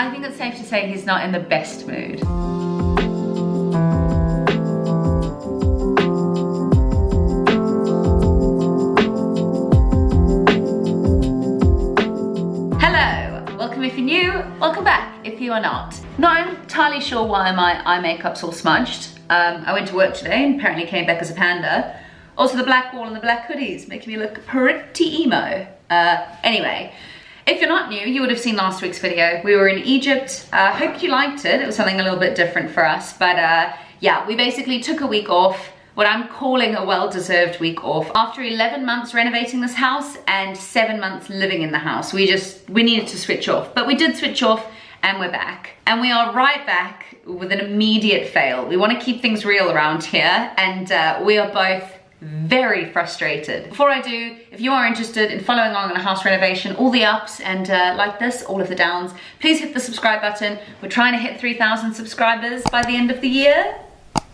I think it's safe to say he's not in the best mood. Hello, welcome if you're new, welcome back if you are not. Not entirely sure why my eye makeup's all smudged. I went to work today and apparently came back as a panda. Also the black wall and the black hoodies making me look pretty emo. Anyway, if you're not new, you would have seen last week's video. We were in Egypt. Hope you liked it. It was something a little bit different for us. But yeah, we basically took a week off, what I'm calling a well-deserved week off. After 11 months renovating this house and 7 months living in the house, we needed to switch off. But we did switch off and we're back. And we are right back with an immediate fail. We want to keep things real around here, and we are both very frustrated. Before I do, if you are interested in following along on a house renovation, all the ups and like this, all of the downs, please hit the subscribe button. We're trying to hit 3,000 subscribers by the end of the year.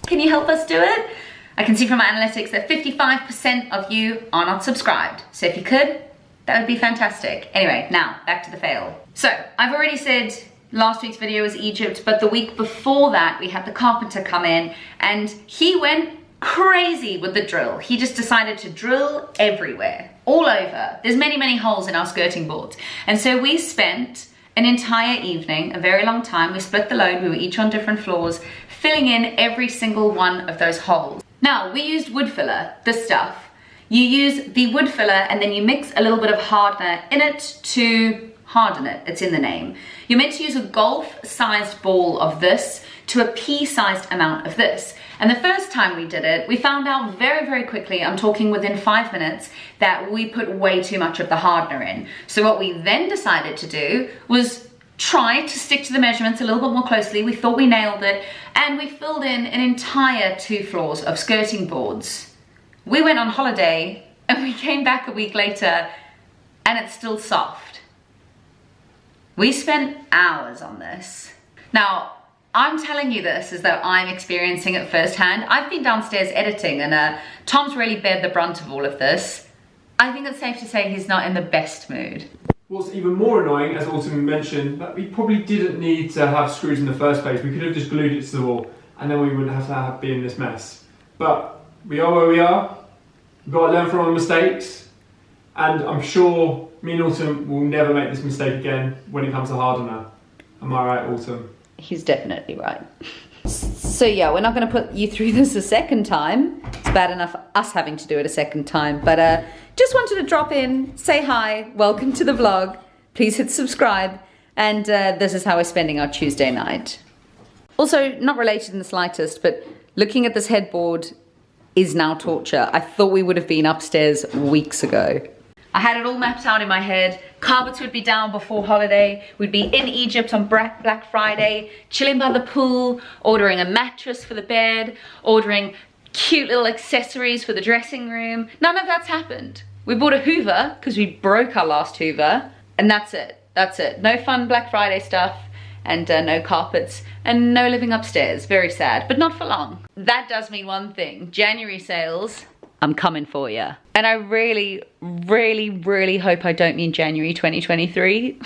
Can you help us do it? I can see from my analytics that 55% of you are not subscribed. So if you could, that would be fantastic. Anyway, now back to the fail. So I've already said last week's video was Egypt, but the week before that we had the carpenter come in and he went crazy with the drill. He just decided to drill everywhere, all over. There's many holes in our skirting boards. And so we spent an entire evening, a very long time. We split the load, we were each on different floors, filling in every single one of those holes. Now, we used wood filler, this stuff. You use the wood filler and then you mix a little bit of hardener in it to harden it. It's in the name. You're meant to use a golf-sized ball of this to a pea-sized amount of this. And the first time we did it, we found out very quickly, I'm talking within 5 minutes, that we put way too much of the hardener in. So what we then decided to do was try to stick to the measurements a little bit more closely. We thought we nailed it, and we filled in an entire 2 floors of skirting boards. We went on holiday and we came back a week later and it's still soft. We spent hours on this. Now, I'm telling you this as though I'm experiencing it firsthand. I've been downstairs editing and Tom's really bared the brunt of all of this. I think it's safe to say he's not in the best mood. What's even more annoying, as Autumn mentioned, that we probably didn't need to have screws in the first place. We could have just glued it to the wall and then we wouldn't have to be in this mess. But we are where we are. We've got to learn from our mistakes. And I'm sure me and Autumn will never make this mistake again when it comes to hardener. Am I right, Autumn? He's definitely right. So yeah, we're not going to put you through this a second time. It's bad enough us having to do it a second time. But just wanted to drop in, say hi, welcome to the vlog. Please hit subscribe. And this is how we're spending our Tuesday night. Also, not related in the slightest, but looking at this headboard is now torture. I thought we would have been upstairs weeks ago. I had it all mapped out in my head. Carpets would be down before holiday. We'd be in Egypt on Black Friday, chilling by the pool, ordering a mattress for the bed, ordering cute little accessories for the dressing room. None of that's happened. We bought a Hoover because we broke our last Hoover, and that's it. That's it. No fun Black Friday stuff, and no carpets, and no living upstairs. Very sad, but not for long. That does mean one thing. January sales, I'm coming for you. And I really hope I don't mean January 2023.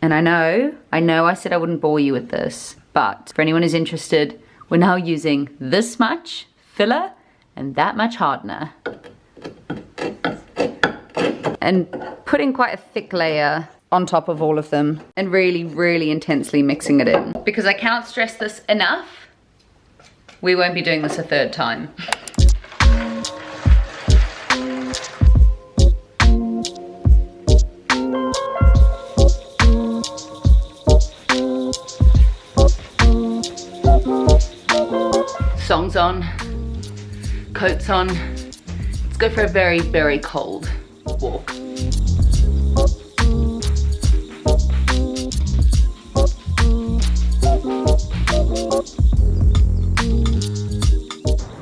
And I know I said I wouldn't bore you with this, but for anyone who's interested, we're now using this much filler and that much hardener. And putting quite a thick layer on top of all of them and really intensely mixing it in. Because I cannot stress this enough, we won't be doing this a third time. Songs on, coats on. Let's go for a very cold walk.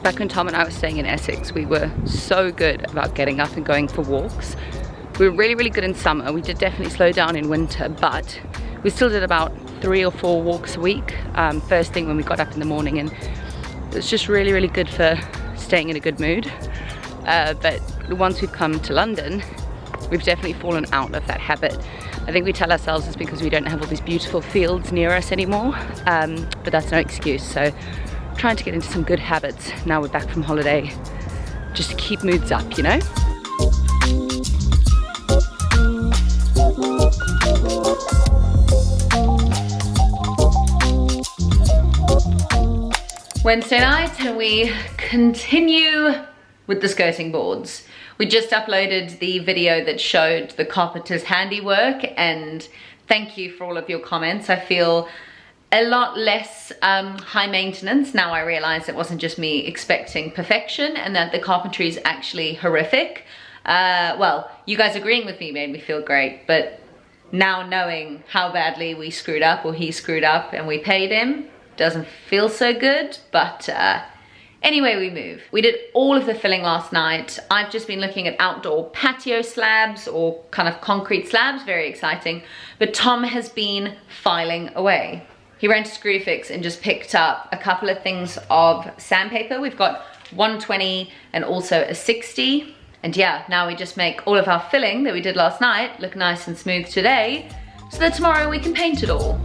Back when Tom and I were staying in Essex, we were so good about getting up and going for walks. We were really good in summer. We did definitely slow down in winter, but we still did about 3 or 4 walks a week, first thing when we got up in the morning, and it's just really good for staying in a good mood. But once we've come to London, we've definitely fallen out of that habit. I think we tell ourselves it's because we don't have all these beautiful fields near us anymore, but that's no excuse. So trying to get into some good habits now we're back from holiday, just to keep moods up, you know? Wednesday night, and we continue with the skirting boards. We just uploaded the video that showed the carpenter's handiwork, and thank you for all of your comments. I feel a lot less high maintenance now. I realize it wasn't just me expecting perfection and that the carpentry is actually horrific. Well, you guys agreeing with me made me feel great, but now knowing how badly we screwed up, or he screwed up and we paid him, doesn't feel so good. But anyway, we move. We did all of the filling last night. I've just been looking at outdoor patio slabs or kind of concrete slabs, very exciting. But Tom has been filing away. He ran to Screwfix and just picked up a couple of things of sandpaper. We've got 120 and also a 60. And yeah, now we just make all of our filling that we did last night look nice and smooth today, so that tomorrow we can paint it all.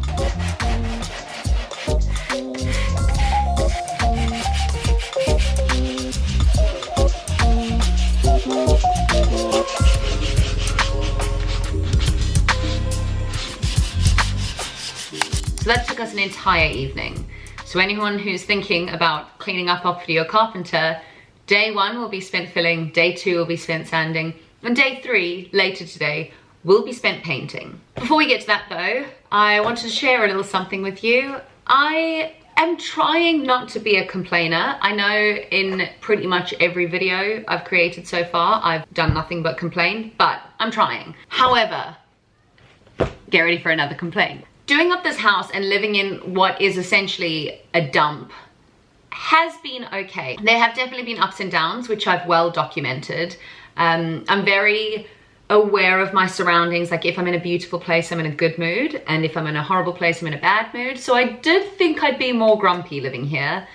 So that took us an entire evening. So anyone who's thinking about cleaning up after your carpenter, day 1 will be spent filling, day 2 will be spent sanding, and day 3, later today, will be spent painting. Before we get to that though, I wanted to share a little something with you. I am trying not to be a complainer. I know in pretty much every video I've created so far, I've done nothing but complain, but I'm trying. However, get ready for another complaint. Doing up this house and living in what is essentially a dump has been okay. There have definitely been ups and downs, which I've well documented. I'm very aware of my surroundings. Like if I'm in a beautiful place, I'm in a good mood. And if I'm in a horrible place, I'm in a bad mood. So I did think I'd be more grumpy living here.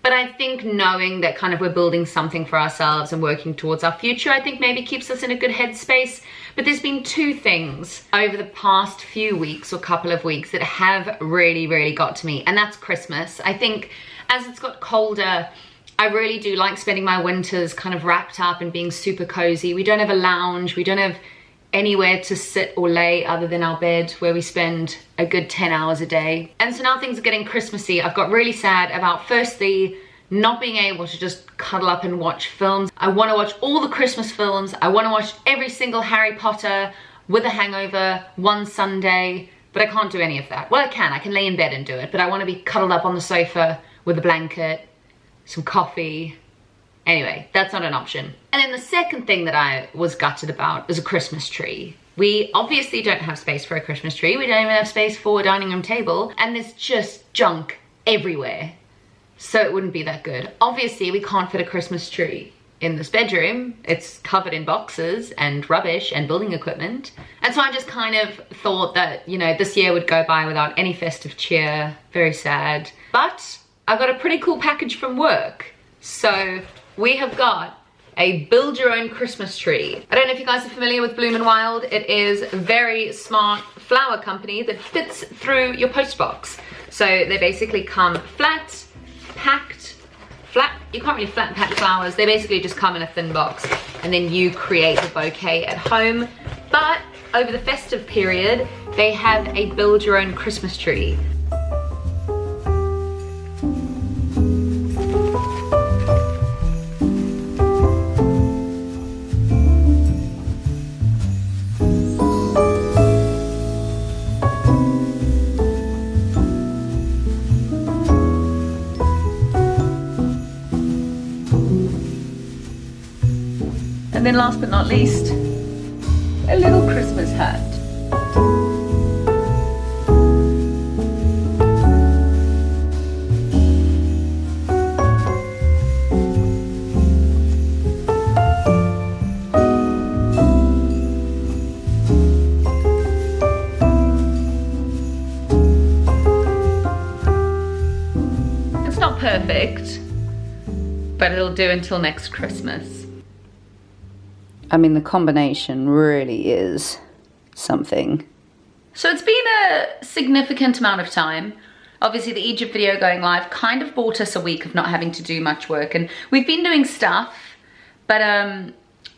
But I think knowing that kind of we're building something for ourselves and working towards our future, I think maybe keeps us in a good headspace. But there's been 2 things over the past few weeks or couple of weeks that have really, really got to me. And that's Christmas. I think as it's got colder, I really do like spending my winters kind of wrapped up and being super cozy. We don't have a lounge. We don't have anywhere to sit or lay other than our bed, where we spend a good 10 hours a day. And so now things are getting Christmassy. I've got really sad about firstly not being able to just cuddle up and watch films. I want to watch all the Christmas films. I want to watch every single Harry Potter with a hangover one Sunday, but I can't do any of that. Well, I can lay in bed and do it, but I want to be cuddled up on the sofa with a blanket, some coffee. Anyway, that's not an option. And then the second thing that I was gutted about is a Christmas tree. We obviously don't have space for a Christmas tree. We don't even have space for a dining room table, and there's just junk everywhere. So it wouldn't be that good. Obviously, we can't fit a Christmas tree in this bedroom. It's covered in boxes and rubbish and building equipment. And so I just kind of thought that, you know, this year would go by without any festive cheer. Very sad. But I got a pretty cool package from work. So we have got a build your own Christmas tree. I don't know if you guys are familiar with Bloom & Wild. It is a very smart flower company that fits through your post box. So they basically come flat, packed, flat. You can't really flat pack flowers. They basically just come in a thin box and then you create the bouquet at home. But over the festive period, they have a build your own Christmas tree. And then last but not least, a little Christmas hat. It's not perfect, but it'll do until next Christmas. I mean, the combination really is something. So it's been a significant amount of time. Obviously the Egypt video going live kind of bought us a week of not having to do much work, and we've been doing stuff, but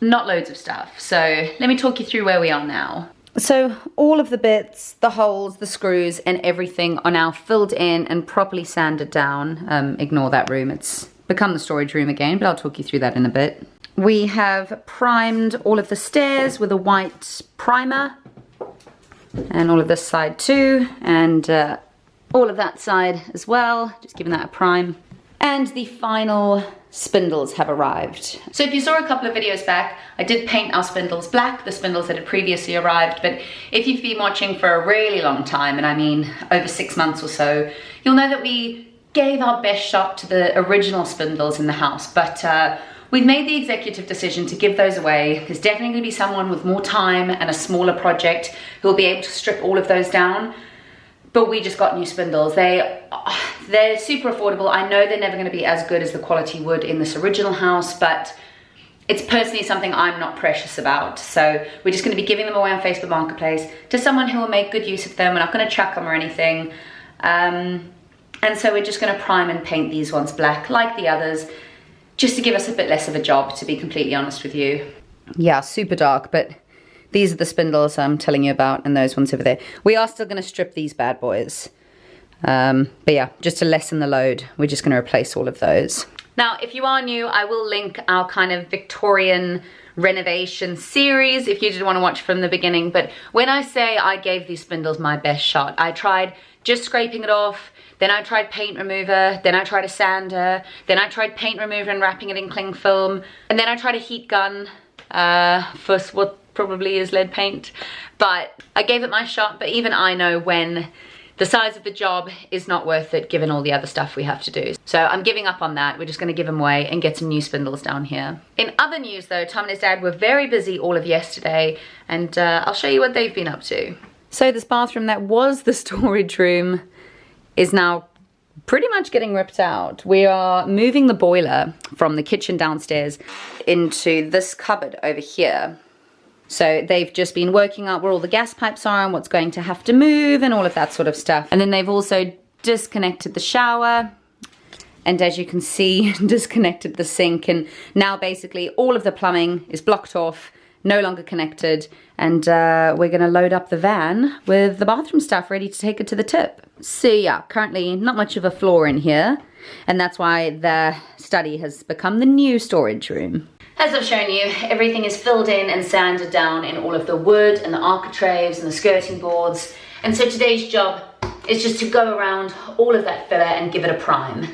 not loads of stuff. So let me talk you through where we are now. So all of the bits, the holes, the screws and everything are now filled in and properly sanded down. Ignore that room, it's become the storage room again, but I'll talk you through that in a bit. We have primed all of the stairs with a white primer, and all of this side too, and all of that side as well, just giving that a prime. And the final spindles have arrived. So if you saw a couple of videos back, I did paint our spindles black, the spindles that had previously arrived, but if you've been watching for a really long time, and I mean over 6 months or so, you'll know that we gave our best shot to the original spindles in the house, but we've made the executive decision to give those away. There's definitely gonna be someone with more time and a smaller project who will be able to strip all of those down. But we just got new spindles. They're super affordable. I know they're never gonna be as good as the quality wood in this original house, but it's personally something I'm not precious about. So we're just gonna be giving them away on Facebook Marketplace to someone who will make good use of them. We're not gonna chuck them or anything. And so we're just gonna prime and paint these ones black like the others, just to give us a bit less of a job, to be completely honest with you. Yeah, super dark, but these are the spindles I'm telling you about, and those ones over there. We are still gonna strip these bad boys. But yeah, just to lessen the load, we're just gonna replace all of those. Now, if you are new, I will link our kind of Victorian renovation series if you did wanna watch from the beginning. But when I say I gave these spindles my best shot, I tried just scraping it off, then I tried paint remover, then I tried a sander, then I tried paint remover and wrapping it in cling film, and then I tried a heat gun for what probably is lead paint. But I gave it my shot, but even I know when the size of the job is not worth it given all the other stuff we have to do. So I'm giving up on that. We're just gonna give them away and get some new spindles down here. In other news though, Tom and his dad were very busy all of yesterday, and I'll show you what they've been up to. So this bathroom that was the storage room is now pretty much getting ripped out. We are moving the boiler from the kitchen downstairs into this cupboard over here. So they've just been working out where all the gas pipes are and what's going to have to move and all of that sort of stuff. And then they've also disconnected the shower, and as you can see, disconnected the sink, and now basically all of the plumbing is blocked off, no longer connected, and we're gonna load up the van with the bathroom stuff ready to take it to the tip. So yeah, currently not much of a floor in here, and that's why the study has become the new storage room. As I've shown you, everything is filled in and sanded down in all of the wood and the architraves and the skirting boards. And so today's job is just to go around all of that filler and give it a prime.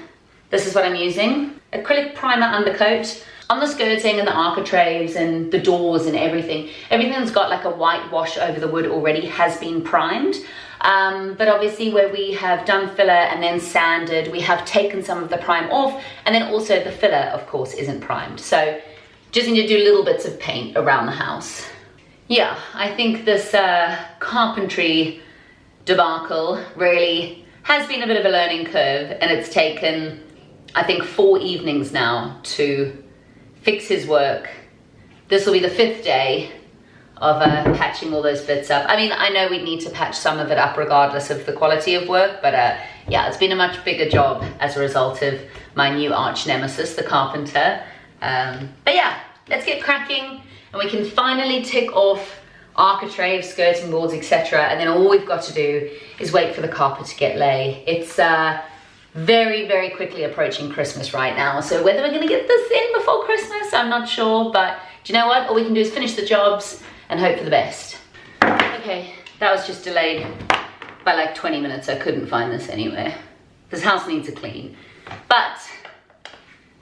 This is what I'm using. Acrylic primer undercoat on the skirting and the architraves and the doors and everything. Everything that's got like a white wash over the wood already has been primed. But obviously where we have done filler and then sanded, we have taken some of the prime off, and then also the filler, of course, isn't primed. So just need to do little bits of paint around the house. Yeah, I think this carpentry debacle really has been a bit of a learning curve, and it's taken, I think, 4 evenings now to fix his work. This will be the 5th day of patching all those bits up. I mean, I know we need to patch some of it up regardless of the quality of work, but yeah, it's been a much bigger job as a result of my new arch nemesis, the carpenter. But yeah, let's get cracking, and we can finally tick off architraves, skirting boards, etc. And then all we've got to do is wait for the carpet to get laid. It's very, very quickly approaching Christmas right now. So whether we're gonna get this in before Christmas, I'm not sure, but do you know what? All we can do is finish the jobs and hope for the best. Okay, that was just delayed by like 20 minutes. I couldn't find this anywhere. This house needs a clean. But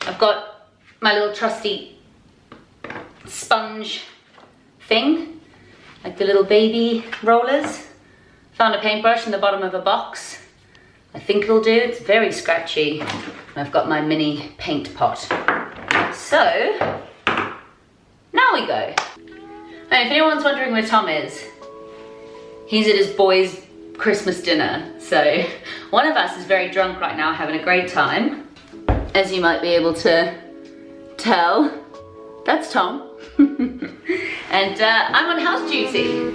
I've got my little trusty sponge thing, like the little baby rollers. Found a paintbrush in the bottom of a box. I think it'll do. It's very scratchy. And I've got my mini paint pot. So, now we go. And if anyone's wondering where Tom is, he's at his boys' Christmas dinner. So, one of us is very drunk right now, having a great time. As you might be able to tell, that's Tom. And I'm on house duty.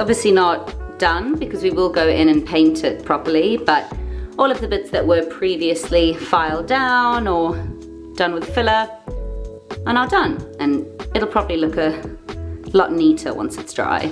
obviously not done because we will go in and paint it properly, but all of the bits that were previously filed down or done with filler are now done, and it'll probably look a lot neater once it's dry.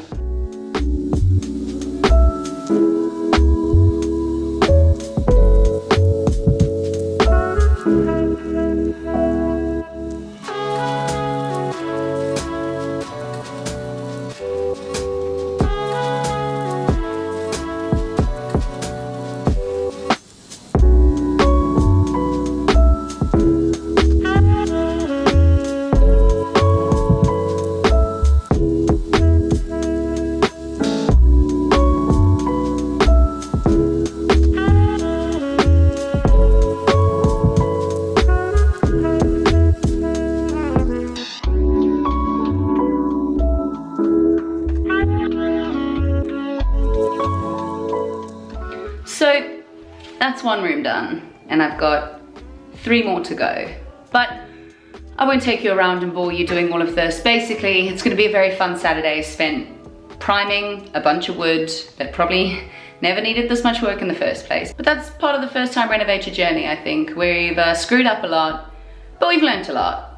So that's one room done, and I've got 3 more to go. But I won't take you around and bore you doing all of this. Basically, it's gonna be a very fun Saturday spent priming a bunch of wood that probably never needed this much work in the first place. But that's part of the first time renovator journey, I think. We've screwed up a lot, but we've learned a lot.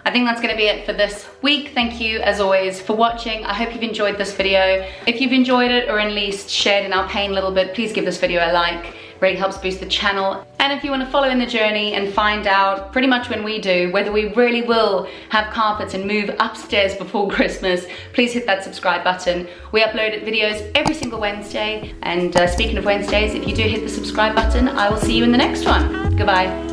I think that's gonna be it for this week. Thank you, as always, for watching. I hope you've enjoyed this video. If you've enjoyed it, or at least shared in our pain a little bit, please give this video a like. It really helps boost the channel. And if you wanna follow in the journey and find out pretty much when we do, whether we really will have carpets and move upstairs before Christmas, please hit that subscribe button. We upload videos every single Wednesday. And speaking of Wednesdays, if you do hit the subscribe button, I will see you in the next one. Goodbye.